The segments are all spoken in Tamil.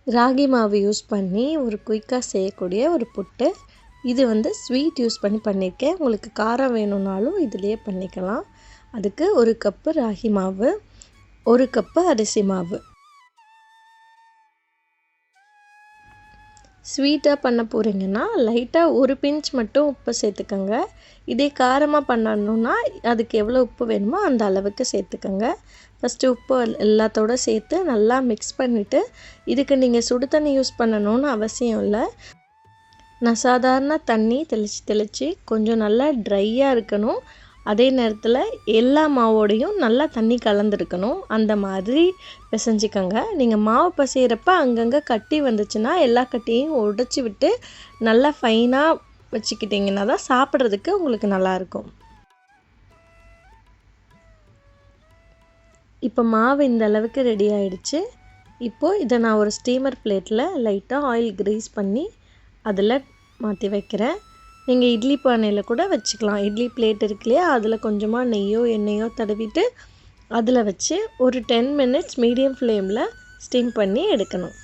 ராகி மாவு யூஸ் பண்ணி ஒரு குயிக்காக செய்யக்கூடிய ஒரு புட்டு. இது ஸ்வீட் யூஸ் பண்ணி பண்ணியிருக்கேன். உங்களுக்கு காரம் வேணும்னாலும் இதிலேயே பண்ணிக்கலாம். அதுக்கு 1 கப்பு ராகி மாவு, 1 கப்பு அரிசி மாவு. ஸ்வீட்டாக பண்ண போகிறீங்கன்னா லைட்டாக ஒரு பிஞ்ச் மட்டும் உப்பு சேர்த்துக்கோங்க. இதே காரமாக பண்ணணுன்னா அதுக்கு எவ்வளோ உப்பு வேணுமோ அந்த அளவுக்கு சேர்த்துக்கோங்க. ஃபஸ்ட்டு உப்பு எல்லாத்தோடு சேர்த்து நல்லா மிக்ஸ் பண்ணிவிட்டு, இதுக்கு நீங்கள் சுடு தண்ணி யூஸ் பண்ணணும்னு அவசியம் இல்லை. நான் சாதாரண தண்ணி தெளித்து கொஞ்சம் நல்லா ட்ரையாக இருக்கணும். அதே நேரத்தில் எல்லா மாவோடையும் நல்லா தண்ணி கலந்துருக்கணும். அந்த மாதிரி பிசைஞ்சிக்கோங்க. நீங்கள் மாவு பிசைகிறப்ப அங்கங்கே கட்டி வந்துச்சுன்னா எல்லா கட்டியையும் உடைச்சி விட்டு நல்லா ஃபைனாக வச்சுக்கிட்டிங்கன்னா தான் சாப்பிட்றதுக்கு உங்களுக்கு நல்லாயிருக்கும். இப்போ மாவு இந்த அளவுக்கு ரெடி ஆகிடுச்சு. இப்போது இதை நான் ஒரு ஸ்டீமர் பிளேட்டில் லைட்டாக ஆயில் க்ரீஸ் பண்ணி அதில் மாற்றி வைக்கிறேன். நீங்கள் இட்லி பானையில் கூட வச்சுக்கலாம். இட்லி பிளேட் இருக்கு இல்லையா, அதில் கொஞ்சமாக நெய்யோ எண்ணெயோ தடவிட்டு அதில் வச்சு ஒரு 10 மினிட்ஸ் மீடியம் ஃப்ளேமில் ஸ்டீம் பண்ணி எடுக்கணும்.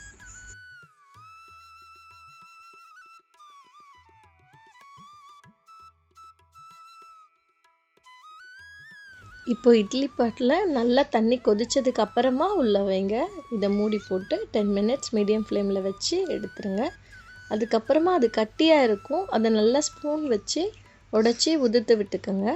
இப்போ இட்லி பாட்டில் நல்லா தண்ணி கொதித்ததுக்கு அப்புறமா உள்ள வைங்க. இதை மூடி போட்டு 10 மினிட்ஸ் மீடியம் ஃப்ளேமில் வச்சு எடுத்துருங்க. அதுக்கப்புறமா அது கட்டியாக இருக்கும். அதை நல்லா ஸ்பூன் வச்சு உடச்சி உதிர்த்து விட்டுக்கோங்க.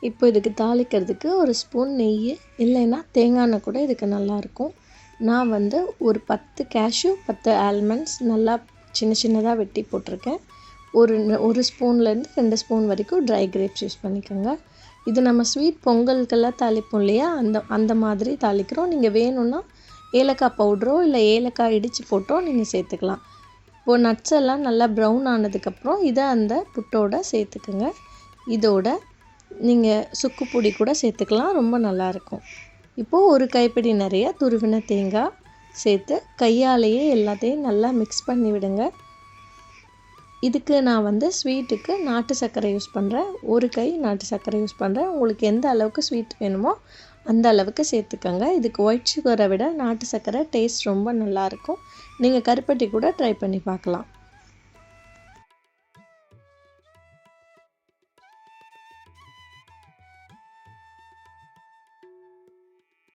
இப்போ இதுக்கு தாளிக்கிறதுக்கு ஒரு ஸ்பூன் நெய் இல்லைன்னா தேங்காய் எண்ணெய் கூட இதுக்கு நல்லாயிருக்கும். நான் ஒரு 10 கேஷ்யூ 10 ஆல்மண்ட்ஸ் நல்லா சின்ன சின்னதாக வெட்டி போட்டிருக்கேன். ஒரு ஸ்பூன்லேருந்து 2 ஸ்பூன் வரைக்கும் ட்ரை கிரேப்ஸ் யூஸ் பண்ணிக்கோங்க. இது நம்ம ஸ்வீட் பொங்கலுக்கெல்லாம் தாளிப்போம் இல்லையா, அந்த மாதிரி தாளிக்கிறோம். நீங்கள் வேணும்னா ஏலக்காய் பவுடரோ இல்லை ஏலக்காய் இடித்து போட்டோ நீங்கள் சேர்த்துக்கலாம். இப்போது நட்ஸ் எல்லாம் நல்லா ப்ரௌன் ஆனதுக்கப்புறம் இதை அந்த புட்டோட சேர்த்துக்குங்க. இதோட நீங்கள் சுக்கு பொடி கூட சேர்த்துக்கலாம், ரொம்ப நல்லாயிருக்கும். இப்போது ஒரு கைப்பிடி நிறைய துருவின தேங்காய் சேர்த்து கையாலேயே எல்லாத்தையும் நல்லா மிக்ஸ் பண்ணி விடுங்க. இதுக்கு நான் ஸ்வீட்டுக்கு நாட்டு சர்க்கரை யூஸ் பண்ணுறேன். ஒரு கை நாட்டு சர்க்கரை யூஸ் பண்ணுறேன். உங்களுக்கு எந்த அளவுக்கு ஸ்வீட் வேணுமோ அந்த அளவுக்கு சேர்த்துக்கோங்க. இதுக்கு ஒயிட் சுகரை விட நாட்டு சர்க்கரை டேஸ்ட் ரொம்ப நல்லாயிருக்கும். நீங்கள் கருப்பட்டி கூட ட்ரை பண்ணி பார்க்கலாம்.